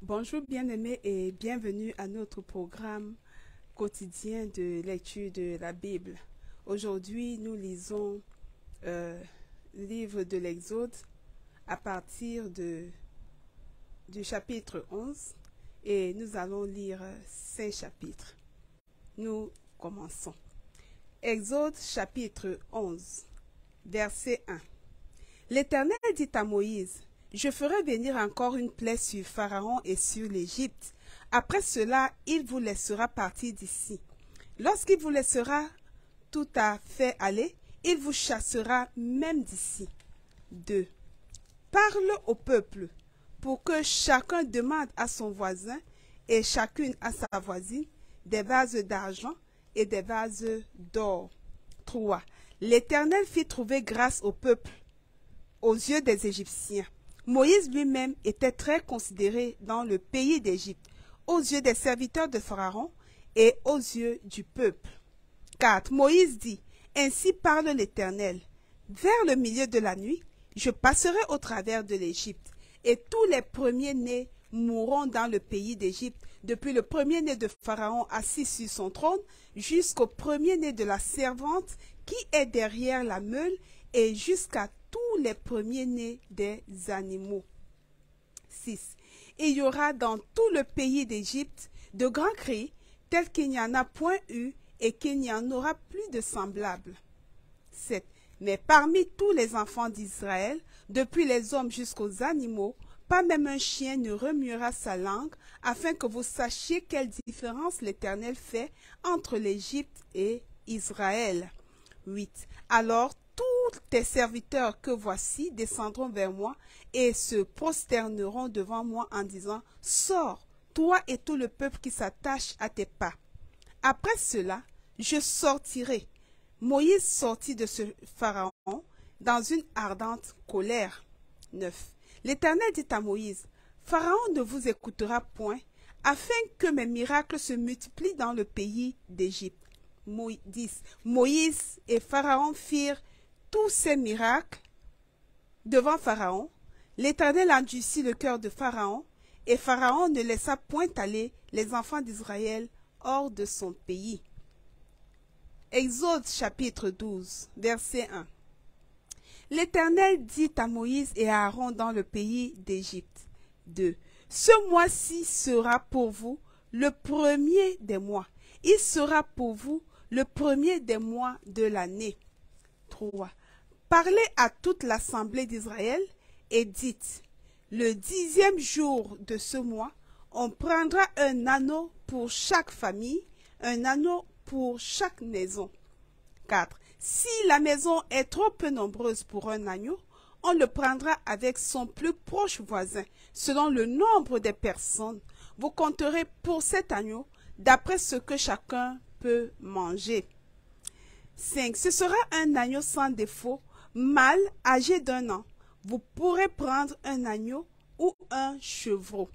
Bonjour bien-aimés et bienvenue à notre programme quotidien de lecture de la Bible. Aujourd'hui, nous lisons le livre de l'Exode à partir du chapitre 11 et nous allons lire 5 chapitres. Nous commençons. Exode chapitre 11, verset 1. L'Éternel dit à Moïse: je ferai venir encore une plaie sur Pharaon et sur l'Égypte. Après cela, il vous laissera partir d'ici. Lorsqu'il vous laissera tout à fait aller, il vous chassera même d'ici. 2. Parle au peuple pour que chacun demande à son voisin et chacune à sa voisine des vases d'argent et des vases d'or. 3. L'Éternel fit trouver grâce au peuple aux yeux des Égyptiens. Moïse lui-même était très considéré dans le pays d'Égypte, aux yeux des serviteurs de Pharaon et aux yeux du peuple. 4. Moïse dit: ainsi parle l'Éternel. Vers le milieu de la nuit, je passerai au travers de l'Égypte, et tous les premiers-nés mourront dans le pays d'Égypte, depuis le premier-né de Pharaon assis sur son trône, jusqu'au premier-né de la servante qui est derrière la meule, et jusqu'à tous les premiers-nés des animaux. 6. Il y aura dans tout le pays d'Égypte de grands cris, tels qu'il n'y en a point eu et qu'il n'y en aura plus de semblables. 7. Mais parmi tous les enfants d'Israël, depuis les hommes jusqu'aux animaux, pas même un chien ne remuera sa langue, afin que vous sachiez quelle différence l'Éternel fait entre l'Égypte et Israël. 8. Alors tous tes serviteurs que voici descendront vers moi et se prosterneront devant moi en disant: sors, toi et tout le peuple qui s'attache à tes pas. Après cela, je sortirai. Moïse sortit de ce Pharaon dans une ardente colère. 9. L'Éternel dit à Moïse: Pharaon ne vous écoutera point, afin que mes miracles se multiplient dans le pays d'Égypte. 10. Moïse et Pharaon firent tous ces miracles devant Pharaon. L'Éternel endurcit le cœur de Pharaon, et Pharaon ne laissa point aller les enfants d'Israël hors de son pays. Exode chapitre 12, verset 1. L'Éternel dit à Moïse et à Aaron dans le pays d'Égypte. 2. Ce mois-ci sera pour vous le premier des mois. Il sera pour vous le premier des mois de l'année. 3. Parlez à toute l'assemblée d'Israël et dites: le 10e jour de ce mois, on prendra un anneau pour chaque famille, un anneau pour chaque maison. 4. Si la maison est trop peu nombreuse pour un agneau, on le prendra avec son plus proche voisin, selon le nombre des personnes. Vous compterez pour cet agneau d'après ce que chacun peut manger. 5. Ce sera un agneau sans défaut, mâle, âgé d'1 an. Vous pourrez prendre un agneau ou un chevreau.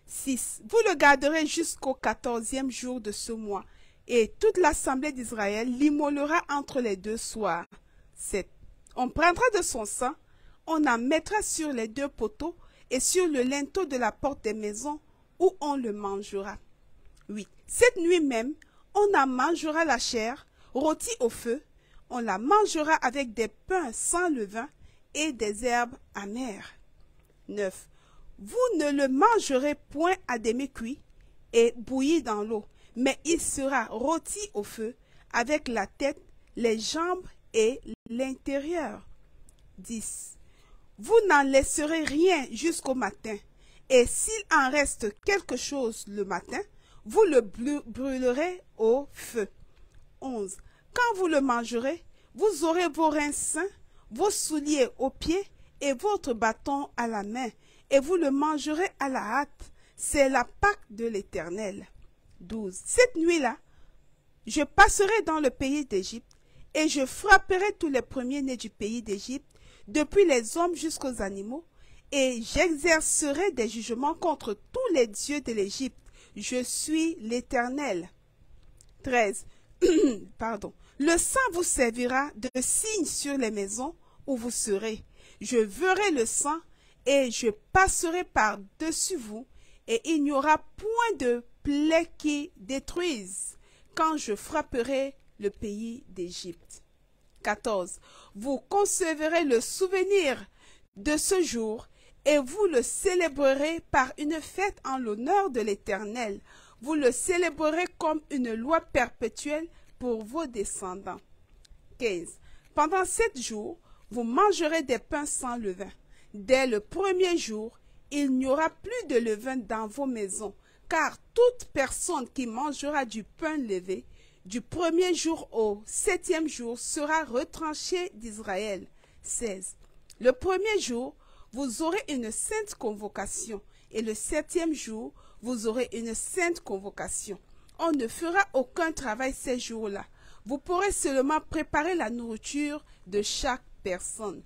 6. Vous le garderez jusqu'au 14e jour de ce mois, et toute l'assemblée d'Israël l'immolera entre les 2 soirs. 7. On prendra de son sang, on en mettra sur les 2 poteaux et sur le linteau de la porte des maisons où on le mangera. 8. Cette nuit même, on en mangera la chair, rôtie au feu, on la mangera avec des pains sans levain et des herbes amères. 9. Vous ne le mangerez point à demi-cuit et bouilli dans l'eau, mais il sera rôti au feu avec la tête, les jambes et l'intérieur. 10. Vous n'en laisserez rien jusqu'au matin, et s'il en reste quelque chose le matin, vous le brûlerez au feu. 11. Quand vous le mangerez, vous aurez vos reins sains, vos souliers aux pieds et votre bâton à la main, et vous le mangerez à la hâte. C'est la Pâque de l'Éternel. 12. Cette nuit-là, je passerai dans le pays d'Égypte, et je frapperai tous les premiers-nés du pays d'Égypte, depuis les hommes jusqu'aux animaux, et j'exercerai des jugements contre tous les dieux de l'Égypte. Je suis l'Éternel. 13. Pardon. Le sang vous servira de signe sur les maisons où vous serez. Je verrai le sang et je passerai par-dessus vous, et il n'y aura point de plaie qui détruise, quand je frapperai le pays d'Égypte. 14. Vous conserverez le souvenir de ce jour, et vous le célébrerez par une fête en l'honneur de l'Éternel. Vous le célébrerez comme une loi perpétuelle pour vos descendants. 15. Pendant 7 jours, vous mangerez des pains sans levain. Dès le premier jour, il n'y aura plus de levain dans vos maisons, car toute personne qui mangera du pain levé, du premier jour au 7e jour, sera retranchée d'Israël. 16. Le premier jour, vous aurez une sainte convocation, et le 7e jour, vous aurez une sainte convocation. On ne fera aucun travail ces jours-là. Vous pourrez seulement préparer la nourriture de chaque personne.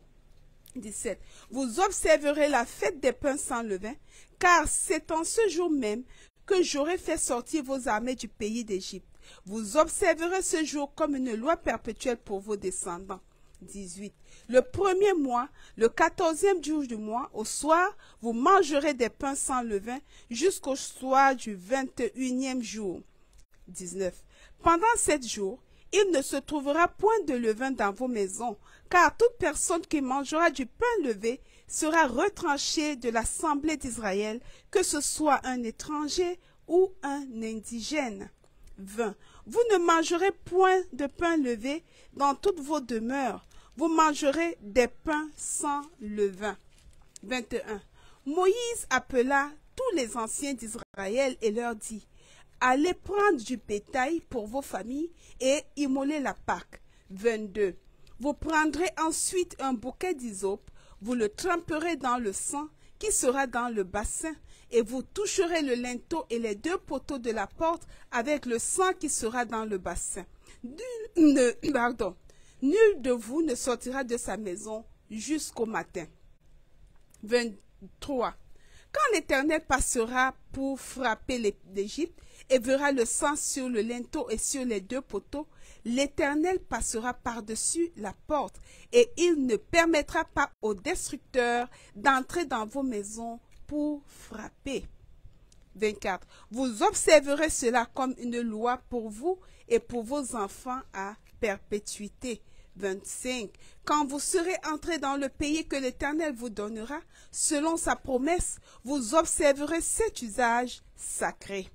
17. Vous observerez la fête des pains sans levain, car c'est en ce jour même que j'aurai fait sortir vos armées du pays d'Égypte. Vous observerez ce jour comme une loi perpétuelle pour vos descendants. 18. Le premier mois, le 14e jour du mois, au soir, vous mangerez des pains sans levain jusqu'au soir du 21e jour. 19. Pendant 7 jours, il ne se trouvera point de levain dans vos maisons, car toute personne qui mangera du pain levé sera retranchée de l'assemblée d'Israël, que ce soit un étranger ou un indigène. 20. Vous ne mangerez point de pain levé dans toutes vos demeures. Vous mangerez des pains sans levain. 21. Moïse appela tous les anciens d'Israël et leur dit: allez prendre du bétail pour vos familles et immoler la Pâque. 22. Vous prendrez ensuite un bouquet d'hysope, vous le tremperez dans le sang qui sera dans le bassin, et vous toucherez le linteau et les 2 poteaux de la porte avec le sang qui sera dans le bassin. Nul de vous ne sortira de sa maison jusqu'au matin. 23. Quand l'Éternel passera pour frapper l'Égypte et verra le sang sur le linteau et sur les 2 poteaux, l'Éternel passera par-dessus la porte, et il ne permettra pas aux destructeurs d'entrer dans vos maisons pour frapper. 24. Vous observerez cela comme une loi pour vous et pour vos enfants à perpétuité. 25. Quand vous serez entrés dans le pays que l'Éternel vous donnera, selon sa promesse, vous observerez cet usage sacré.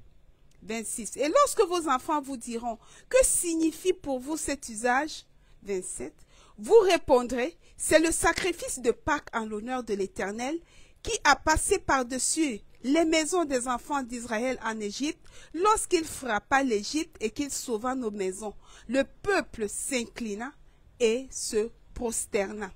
26. Et lorsque vos enfants vous diront: que signifie pour vous cet usage? 27. Vous répondrez: c'est le sacrifice de Pâques en l'honneur de l'Éternel, qui a passé par-dessus les maisons des enfants d'Israël en Égypte, lorsqu'il frappa l'Égypte et qu'il sauva nos maisons. Le peuple s'inclina et se prosterna.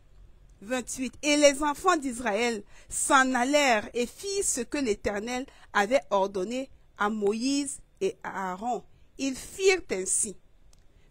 28. Et les enfants d'Israël s'en allèrent et firent ce que l'Éternel avait ordonné à Moïse et à Aaron. Ils firent ainsi.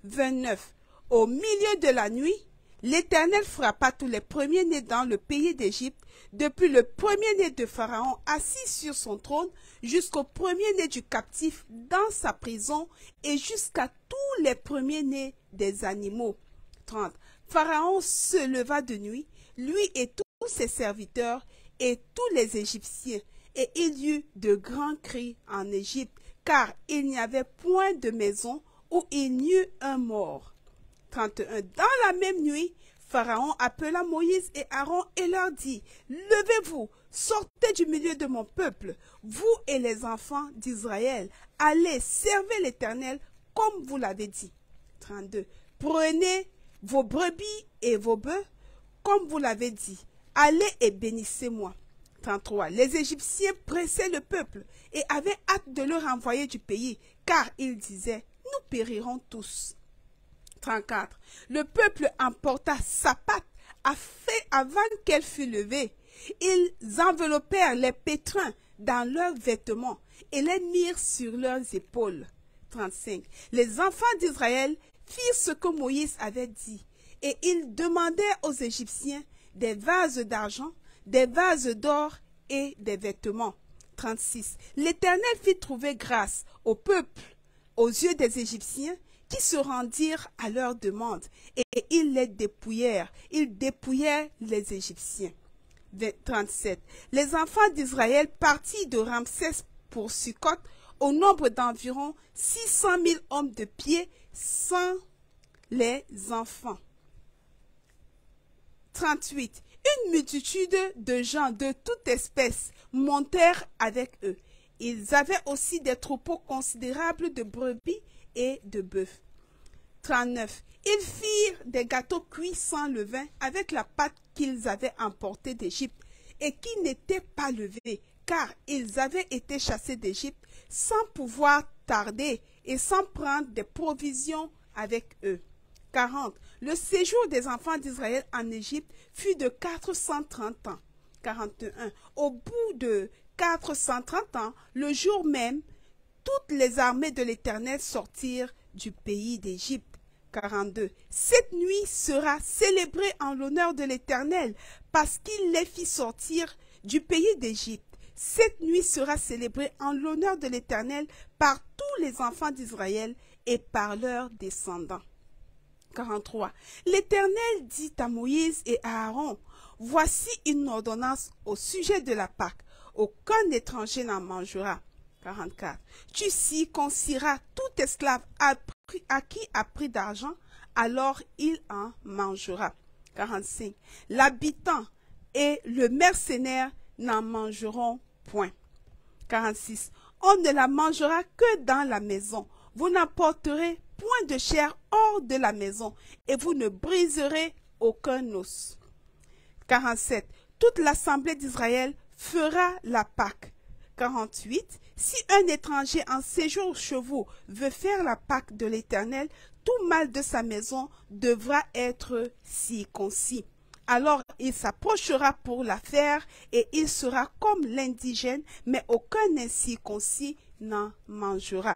29. Au milieu de la nuit, l'Éternel frappa tous les premiers-nés dans le pays d'Égypte, depuis le premier-né de Pharaon assis sur son trône, jusqu'au premier-né du captif dans sa prison, et jusqu'à tous les premiers-nés des animaux. 30. Pharaon se leva de nuit, lui et tous ses serviteurs, et tous les Égyptiens, et il y eut de grands cris en Égypte, car il n'y avait point de maison où il n'y eut un mort. 31. Dans la même nuit, Pharaon appela Moïse et Aaron et leur dit: levez-vous, sortez du milieu de mon peuple, vous et les enfants d'Israël, allez, servez l'Éternel comme vous l'avez dit. 32. Prenez vos brebis et vos bœufs comme vous l'avez dit, allez et bénissez-moi. 33. Les Égyptiens pressaient le peuple et avaient hâte de leur envoyer du pays, car ils disaient: nous périrons tous. 34. Le peuple emporta sa pâte avant qu'elle fût levée. Ils enveloppèrent les pétrins dans leurs vêtements et les mirent sur leurs épaules. 35. Les enfants d'Israël firent ce que Moïse avait dit, et ils demandèrent aux Égyptiens des vases d'argent, des vases d'or et des vêtements. 36. L'Éternel fit trouver grâce au peuple aux yeux des Égyptiens, qui se rendirent à leur demande, et ils les dépouillèrent. Ils dépouillèrent les Égyptiens. 37. Les enfants d'Israël partis de Ramsès pour Sukkot au nombre d'environ 600 000 hommes de pied sans les enfants. 38. Une multitude de gens de toute espèce montèrent avec eux. Ils avaient aussi des troupeaux considérables de brebis et de bœufs. 39. Ils firent des gâteaux cuits sans levain avec la pâte qu'ils avaient emportée d'Égypte et qui n'était pas levée, car ils avaient été chassés d'Égypte sans pouvoir tarder et sans prendre des provisions avec eux. 40. Le séjour des enfants d'Israël en Égypte fut de 430 ans. 41. Au bout de 430 ans, le jour même, toutes les armées de l'Éternel sortirent du pays d'Égypte. 42. Cette nuit sera célébrée en l'honneur de l'Éternel, parce qu'il les fit sortir du pays d'Égypte. Cette nuit sera célébrée en l'honneur de l'Éternel par tous les enfants d'Israël et par leurs descendants. 43. L'Éternel dit à Moïse et à Aaron, « Voici une ordonnance au sujet de la Pâque. Aucun étranger n'en mangera. » 44. Tu circonciras tout esclave à qui a pris d'argent, alors il en mangera. 45. L'habitant et le mercenaire n'en mangeront point. 46. On ne la mangera que dans la maison. Vous n'emporterez point de chair hors de la maison, et vous ne briserez aucun os. 47. Toute l'assemblée d'Israël fera la Pâque. 48. Si un étranger en séjour chez vous veut faire la Pâque de l'Éternel, tout mâle de sa maison devra être circoncis. Alors il s'approchera pour la faire et il sera comme l'indigène, mais aucun incirconcis n'en mangera.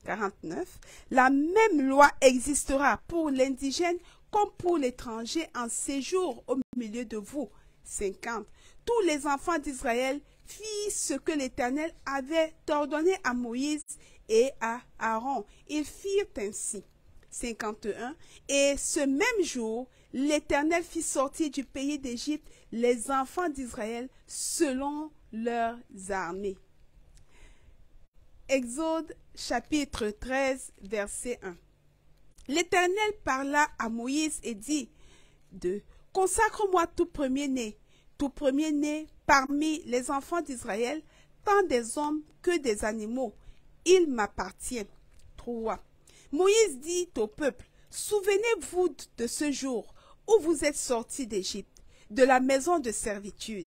49. La même loi existera pour l'indigène comme pour l'étranger en séjour au milieu de vous. 50. Tous les enfants d'Israël firent ce que l'Éternel avait ordonné à Moïse et à Aaron. Ils firent ainsi. 51. Et ce même jour, l'Éternel fit sortir du pays d'Égypte les enfants d'Israël selon leurs armées. Exode chapitre 13, verset 1. L'Éternel parla à Moïse et dit, « Consacre-moi tout premier-né parmi les enfants d'Israël, tant des hommes que des animaux. Il m'appartient. » 3. Moïse dit au peuple, « Souvenez-vous de ce jour où vous êtes sortis d'Égypte, de la maison de servitude,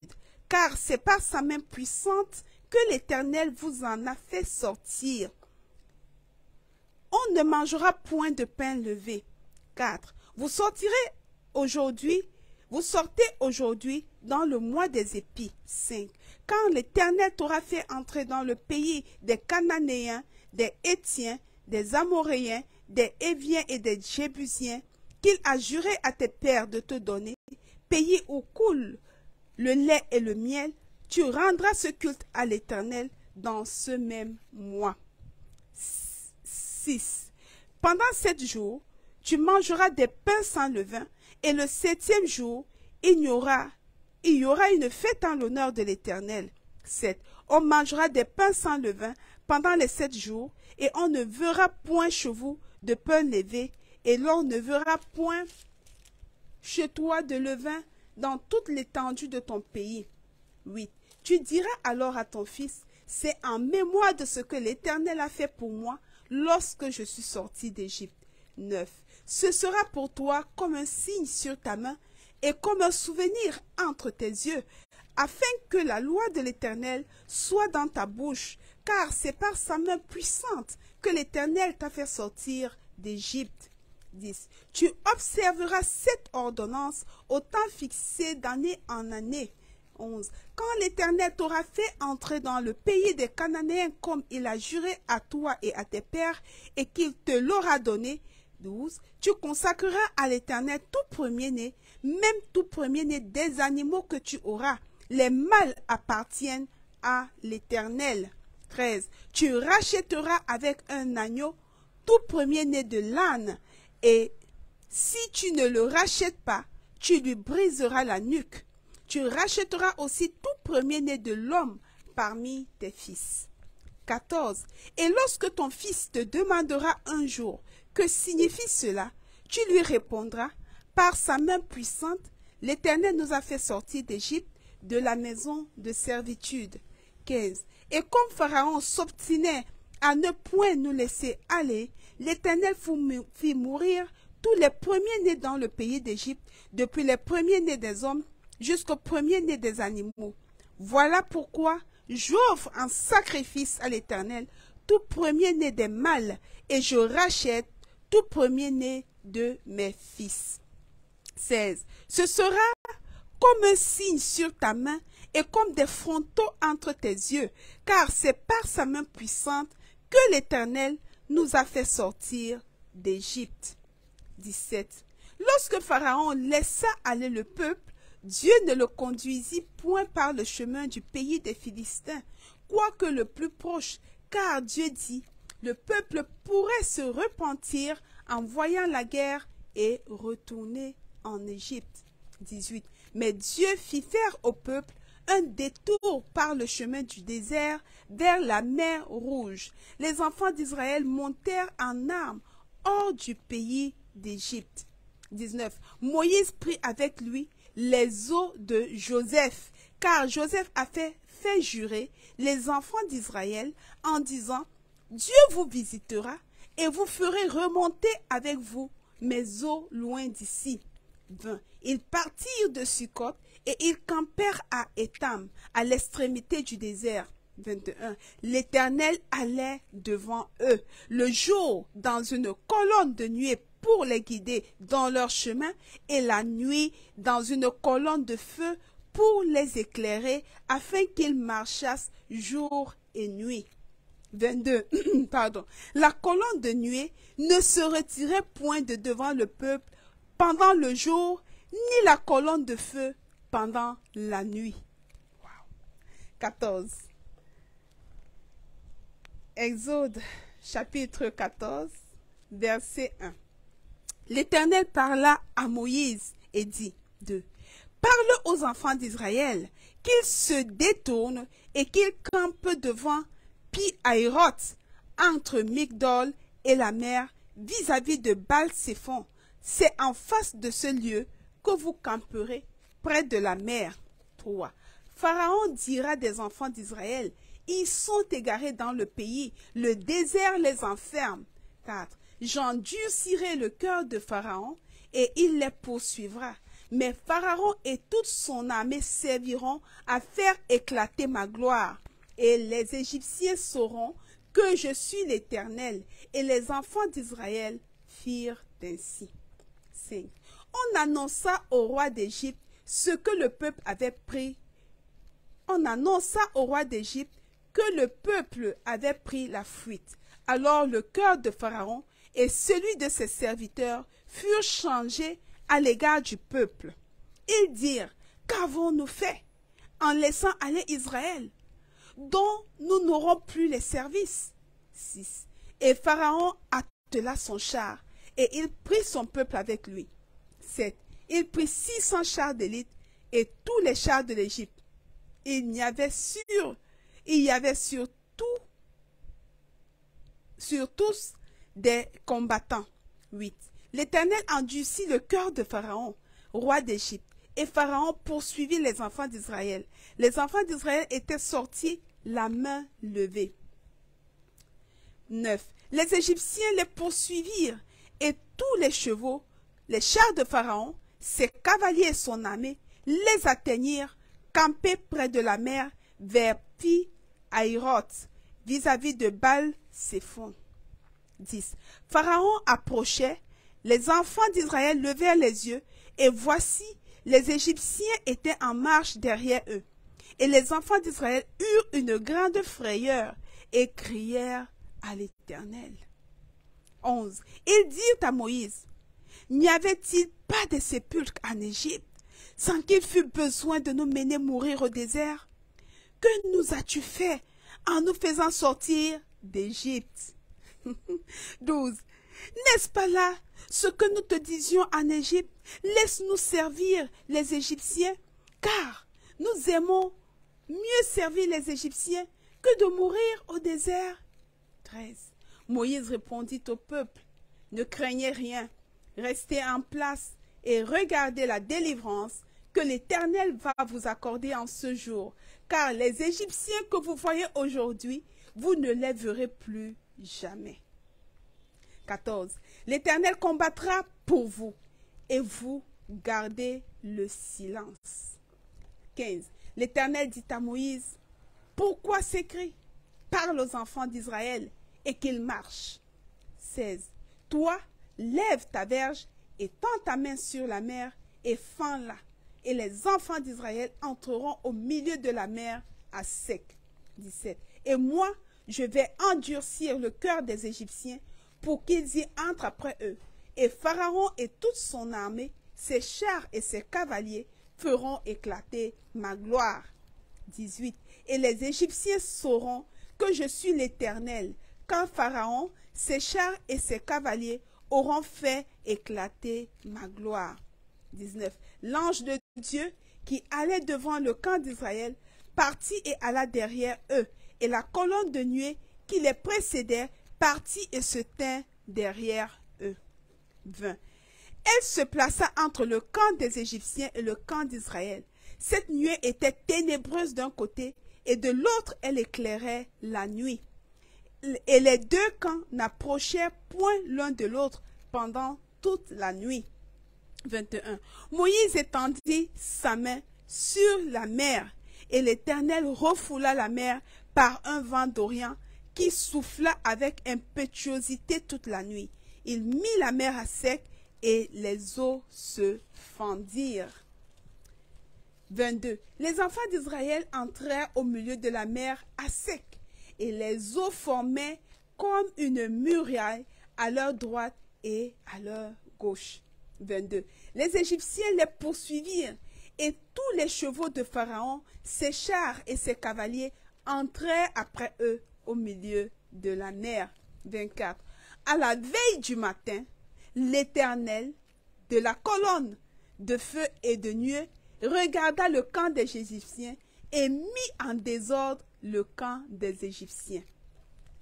car c'est par sa main puissante que l'Éternel vous en a fait sortir. On ne mangera point de pain levé. » 4. Vous sortez aujourd'hui dans le mois des épis. 5. Quand l'Éternel t'aura fait entrer dans le pays des Cananéens, des Hétiens, des Amoréens, des Héviens et des Jébusiens, qu'il a juré à tes pères de te donner, pays où coule le lait et le miel, tu rendras ce culte à l'Éternel dans ce même mois. 6. Pendant 7 jours, tu mangeras des pains sans levain, et le 7e jour, il y aura une fête en l'honneur de l'Éternel. 7. On mangera des pains sans levain pendant les 7 jours, et on ne verra point chez vous de pain levé, et l'on ne verra point chez toi de levain dans toute l'étendue de ton pays. 8. Tu diras alors à ton fils, c'est en mémoire de ce que l'Éternel a fait pour moi lorsque je suis sorti d'Égypte. 9. Ce sera pour toi comme un signe sur ta main et comme un souvenir entre tes yeux, afin que la loi de l'Éternel soit dans ta bouche, car c'est par sa main puissante que l'Éternel t'a fait sortir d'Égypte. 10. Tu observeras cette ordonnance au temps fixé d'année en année. 11. Quand l'Éternel t'aura fait entrer dans le pays des Cananéens comme il a juré à toi et à tes pères et qu'il te l'aura donné. 12. Tu consacreras à l'Éternel tout premier-né, même tout premier-né des animaux que tu auras. Les mâles appartiennent à l'Éternel. 13. Tu rachèteras avec un agneau tout premier-né de l'âne, et si tu ne le rachètes pas, tu lui briseras la nuque. Tu rachèteras aussi tout premier-né de l'homme parmi tes fils. 14. Et lorsque ton fils te demandera un jour, que signifie cela, tu lui répondras, par sa main puissante, l'Éternel nous a fait sortir d'Égypte, de la maison de servitude. 15. Et comme Pharaon s'obstinait à ne point nous laisser aller, l'Éternel fit mourir tous les premiers-nés dans le pays d'Égypte, depuis les premiers-nés des hommes jusqu'aux premiers-nés des animaux. Voilà pourquoi j'offre en sacrifice à l'Éternel tout premier-né des mâles, et je rachète tout premier-né de mes fils. 16. Ce sera comme un signe sur ta main et comme des frontaux entre tes yeux, car c'est par sa main puissante que l'Éternel nous a fait sortir d'Égypte. 17. Lorsque Pharaon laissa aller le peuple, Dieu ne le conduisit point par le chemin du pays des Philistins, quoique le plus proche, car Dieu dit, le peuple pourrait se repentir en voyant la guerre et retourner en Égypte. 18. Mais Dieu fit faire au peuple un détour par le chemin du désert vers la mer Rouge. Les enfants d'Israël montèrent en armes hors du pays d'Égypte. 19. Moïse prit avec lui les os de Joseph, car Joseph a fait jurer les enfants d'Israël en disant, Dieu vous visitera et vous ferez remonter avec vous mes os loin d'ici. 20. Ils partirent de Sukkot et ils campèrent à Étam, à l'extrémité du désert. 21. L'Éternel allait devant eux le jour dans une colonne de nuée pour les guider dans leur chemin, et la nuit dans une colonne de feu pour les éclairer, afin qu'ils marchassent jour et nuit. 22. Pardon. La colonne de nuée ne se retirait point de devant le peuple pendant le jour, ni la colonne de feu pendant la nuit. Wow. 14. Exode chapitre 14, verset 1. L'Éternel parla à Moïse et dit, 2. Parle aux enfants d'Israël qu'ils se détournent et qu'ils campent devant Pi-Hahiroth, entre Migdol et la mer, vis-à-vis de Baal-Séphon. C'est en face de ce lieu que vous camperez, près de la mer. 3. Pharaon dira des enfants d'Israël, ils sont égarés dans le pays, le désert les enferme. 4. J'endurcirai le cœur de Pharaon et il les poursuivra. Mais Pharaon et toute son armée serviront à faire éclater ma gloire. Et les Égyptiens sauront que je suis l'Éternel. Et les enfants d'Israël firent ainsi. 5. On annonça au roi d'Égypte ce que le peuple avait pris. On annonça au roi d'Égypte que le peuple avait pris la fuite. Alors le cœur de Pharaon et celui de ses serviteurs furent changés à l'égard du peuple. Ils dirent, qu'avons-nous fait en laissant aller Israël, dont nous n'aurons plus les services? 6. Et Pharaon attela son char, et il prit son peuple avec lui. 7. Il prit 600 chars d'élite et tous les chars de l'Égypte. Il y avait sur tous des combattants. 8. L'Éternel endurcit le cœur de Pharaon, roi d'Égypte, et Pharaon poursuivit les enfants d'Israël. Les enfants d'Israël étaient sortis la main levée. 9. Les Égyptiens les poursuivirent, et tous les chevaux, les chars de Pharaon, ses cavaliers et son armée, les atteignirent, campés près de la mer, vers Pi-Hahiroth, vis-à-vis de Baal-Séphon. 10. Pharaon approchait, les enfants d'Israël levèrent les yeux, et voici, les Égyptiens étaient en marche derrière eux. Et les enfants d'Israël eurent une grande frayeur, et crièrent à l'Éternel. 11. Ils dirent à Moïse, n'y avait-il pas de sépulcre en Égypte, sans qu'il fût besoin de nous mener mourir au désert? Que nous as-tu fait en nous faisant sortir d'Égypte? 12. N'est-ce pas là ce que nous te disions en Égypte? Laisse-nous servir les Égyptiens, car nous aimons mieux servir les Égyptiens que de mourir au désert. 13. Moïse répondit au peuple, ne craignez rien, restez en place et regardez la délivrance que l'Éternel va vous accorder en ce jour, car les Égyptiens que vous voyez aujourd'hui, vous ne les verrez plus jamais. 14. L'Éternel combattra pour vous et vous gardez le silence. 15. L'Éternel dit à Moïse, pourquoi ces cris? Parle aux enfants d'Israël et qu'ils marchent. 16. Toi, lève ta verge et tends ta main sur la mer et fends-la. Et les enfants d'Israël entreront au milieu de la mer à sec. 17. Et moi, je vais endurcir le cœur des Égyptiens pour qu'ils y entrent après eux. Et Pharaon et toute son armée, ses chars et ses cavaliers feront éclater ma gloire. 18. Et les Égyptiens sauront que je suis l'Éternel, quand Pharaon, ses chars et ses cavaliers auront fait éclater ma gloire. 19. L'ange de Dieu qui allait devant le camp d'Israël partit et alla derrière eux, et la colonne de nuée qui les précédait partit et se tint derrière eux. 20. Elle se plaça entre le camp des Égyptiens et le camp d'Israël. Cette nuée était ténébreuse d'un côté et de l'autre elle éclairait la nuit. Et les deux camps n'approchèrent point l'un de l'autre pendant toute la nuit. 21. Moïse étendit sa main sur la mer et l'Éternel refoula la mer par un vent d'Orient qui souffla avec impétuosité toute la nuit. Il mit la mer à sec et les eaux se fendirent. 22. Les enfants d'Israël entrèrent au milieu de la mer à sec, et les eaux formaient comme une muraille à leur droite et à leur gauche. 22. Les Égyptiens les poursuivirent, et tous les chevaux de Pharaon, ses chars et ses cavaliers entrèrent après eux au milieu de la mer. 24. À la veille du matin, l'Éternel, de la colonne de feu et de nuée, regarda le camp des Égyptiens et mit en désordre le camp des Égyptiens.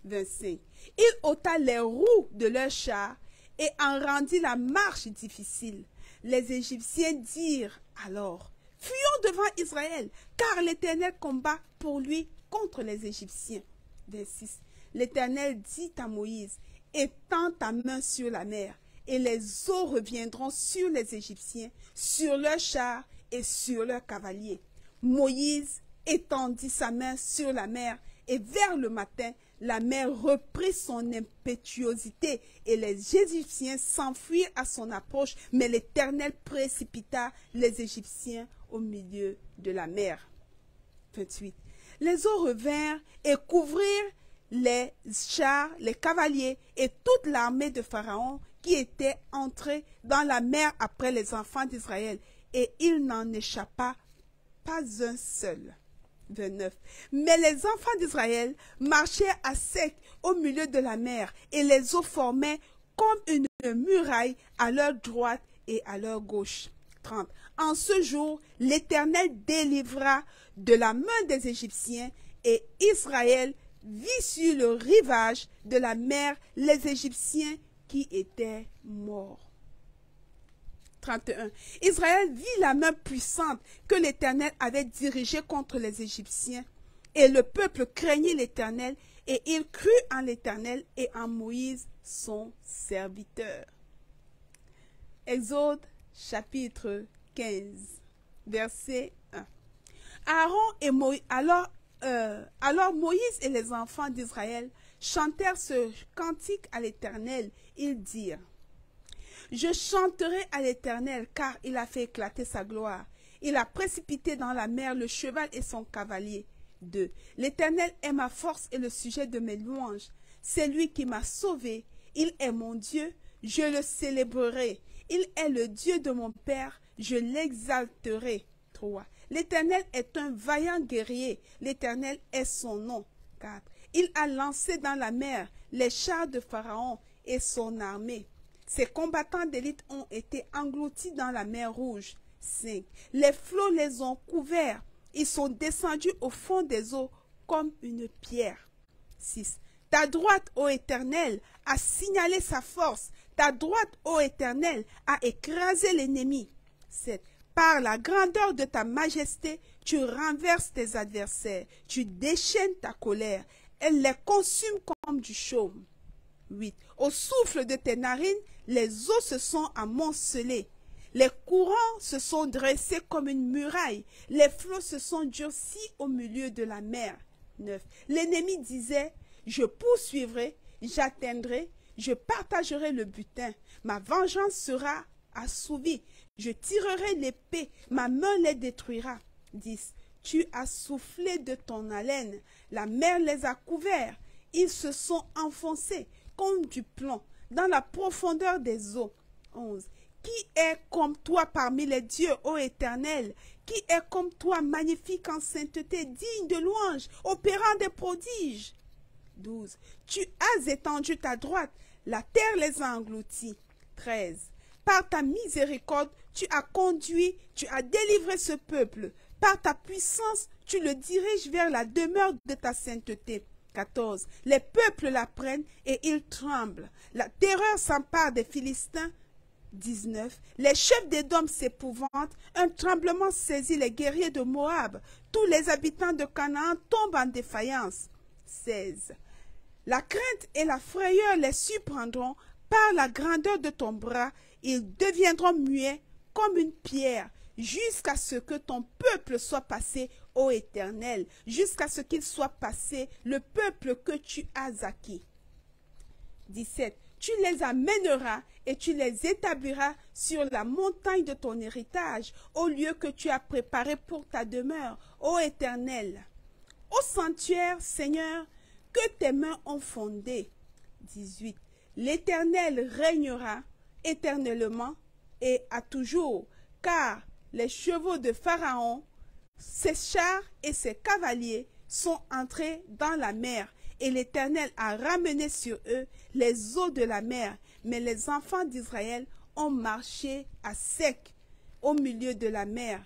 25. Il ôta les roues de leurs chars et en rendit la marche difficile. Les Égyptiens dirent alors, « Fuyons devant Israël, car l'Éternel combat pour lui contre les Égyptiens. » 26. L'Éternel dit à Moïse, « Étends ta main sur la mer, et les eaux reviendront sur les Égyptiens, sur leurs chars et sur leurs cavaliers. » Moïse étendit sa main sur la mer, et vers le matin, la mer reprit son impétuosité, et les Égyptiens s'enfuirent à son approche, mais l'Éternel précipita les Égyptiens au milieu de la mer. 28. Les eaux revinrent et couvrirent les chars, les cavaliers et toute l'armée de Pharaon qui était entrée dans la mer après les enfants d'Israël, et il n'en échappa pas un seul. 29. Mais les enfants d'Israël marchaient à sec au milieu de la mer, et les eaux formaient comme une muraille à leur droite et à leur gauche. 30. En ce jour, l'Éternel délivra de la main des Égyptiens, et Israël vit sur le rivage de la mer les Égyptiens qui étaient morts. 31. Israël vit la main puissante que l'Éternel avait dirigée contre les Égyptiens, et le peuple craignit l'Éternel, et il crut en l'Éternel et en Moïse, son serviteur. Exode chapitre 15, verset 1. Alors Moïse et les enfants d'Israël chantèrent ce cantique à l'Éternel. Ils dirent, « Je chanterai à l'Éternel, car il a fait éclater sa gloire. Il a précipité dans la mer le cheval et son cavalier. 2. L'Éternel est ma force et le sujet de mes louanges. C'est lui qui m'a sauvé. Il est mon Dieu, je le célébrerai. Il est le Dieu de mon Père, je l'exalterai. 3. L'Éternel est un vaillant guerrier. L'Éternel est son nom. 4. Il a lancé dans la mer les chars de Pharaon et son armée. Ses combattants d'élite ont été engloutis dans la mer Rouge. 5. Les flots les ont couverts. Ils sont descendus au fond des eaux comme une pierre. 6. Ta droite, ô Éternel, a signalé sa force. Ta droite, ô Éternel, a écrasé l'ennemi. 7. Par la grandeur de ta majesté, tu renverses tes adversaires. Tu déchaînes ta colère. Elle les consume comme du chaume. 8. Au souffle de tes narines, les eaux se sont amoncelées. Les courants se sont dressés comme une muraille. Les flots se sont durcis au milieu de la mer. 9. L'ennemi disait, je poursuivrai, j'atteindrai, je partagerai le butin. Ma vengeance sera assouvie. Je tirerai l'épée, ma main les détruira. 10. Tu as soufflé de ton haleine, la mer les a couverts. Ils se sont enfoncés comme du plomb dans la profondeur des eaux. 11. Qui est comme toi parmi les dieux, ô Éternel? Qui est comme toi, magnifique en sainteté, digne de louange, opérant des prodiges? 12. Tu as étendu ta droite, la terre les a engloutis. 13. Par ta miséricorde, tu as conduit, tu as délivré ce peuple. Par ta puissance, tu le diriges vers la demeure de ta sainteté. 14. Les peuples la prennent et ils tremblent. La terreur s'empare des Philistins. 19. Les chefs d'Édom s'épouvantent, un tremblement saisit les guerriers de Moab. Tous les habitants de Canaan tombent en défaillance. 16. La crainte et la frayeur les surprendront par la grandeur de ton bras. Ils deviendront muets comme une pierre, jusqu'à ce que ton peuple soit passé, ô Éternel, jusqu'à ce qu'il soit passé, le peuple que tu as acquis. 17. Tu les amèneras et tu les établiras sur la montagne de ton héritage, au lieu que tu as préparé pour ta demeure, ô Éternel. Au sanctuaire, Seigneur, que tes mains ont fondé. 18. L'Éternel régnera éternellement et à toujours, car les chevaux de Pharaon, ses chars et ses cavaliers sont entrés dans la mer, et l'Éternel a ramené sur eux les eaux de la mer, mais les enfants d'Israël ont marché à sec au milieu de la mer.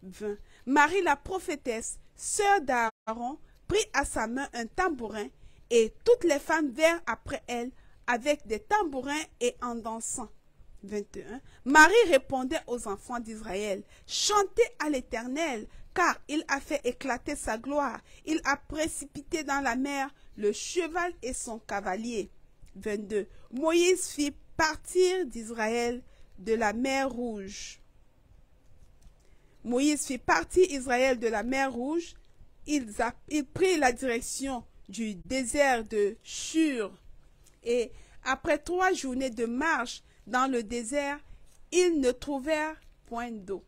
20. Marie la prophétesse, sœur d'Aaron, prit à sa main un tambourin, et toutes les femmes vinrent après elle avec des tambourins et en dansant. 21. Marie répondait aux enfants d'Israël, chantez à l'Éternel, car il a fait éclater sa gloire. Il a précipité dans la mer le cheval et son cavalier. 22. Moïse fit partir d'Israël de la mer Rouge. Moïse fit partir Israël de la mer Rouge. Il prit la direction du désert de Shur. Et après 3 journées de marche dans le désert, ils ne trouvèrent point d'eau.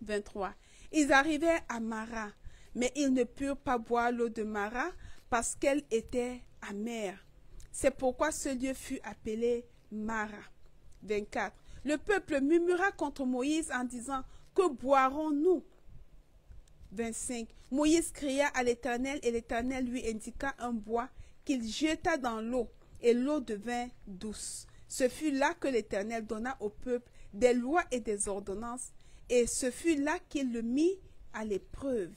23. Ils arrivèrent à Mara, mais ils ne purent pas boire l'eau de Mara parce qu'elle était amère. C'est pourquoi ce lieu fut appelé Mara. 24. Le peuple murmura contre Moïse en disant, que boirons-nous? 25. Moïse cria à l'Éternel et l'Éternel lui indiqua un bois qu'il jeta dans l'eau et l'eau devint douce. Ce fut là que l'Éternel donna au peuple des lois et des ordonnances, et ce fut là qu'il le mit à l'épreuve.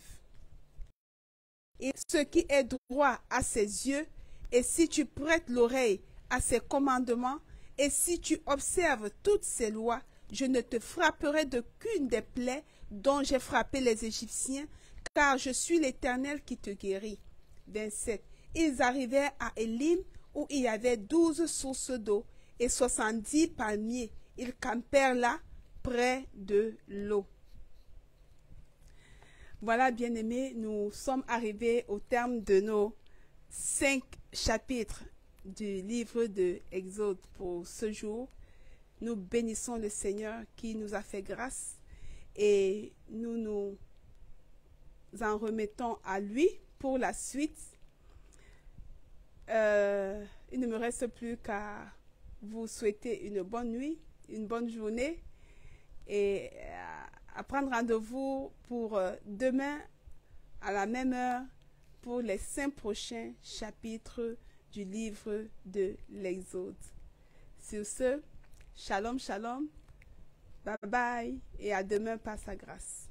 Et ce qui est droit à ses yeux, et si tu prêtes l'oreille à ses commandements, et si tu observes toutes ses lois, je ne te frapperai d'aucune des plaies dont j'ai frappé les Égyptiens, car je suis l'Éternel qui te guérit. 27. Ils arrivèrent à Élim, où il y avait 12 sources d'eau et 70 palmiers. Ils campèrent là, près de l'eau. Voilà, bien-aimés, nous sommes arrivés au terme de nos 5 chapitres du livre de Exode pour ce jour. Nous bénissons le Seigneur qui nous a fait grâce et nous nous en remettons à lui pour la suite. Il ne me reste plus qu'à vous souhaiter une bonne nuit, une bonne journée et à prendre rendez-vous pour demain à la même heure pour les 5 prochains chapitres du livre de l'Exode. Sur ce, shalom, shalom. Bye bye et à demain par sa grâce.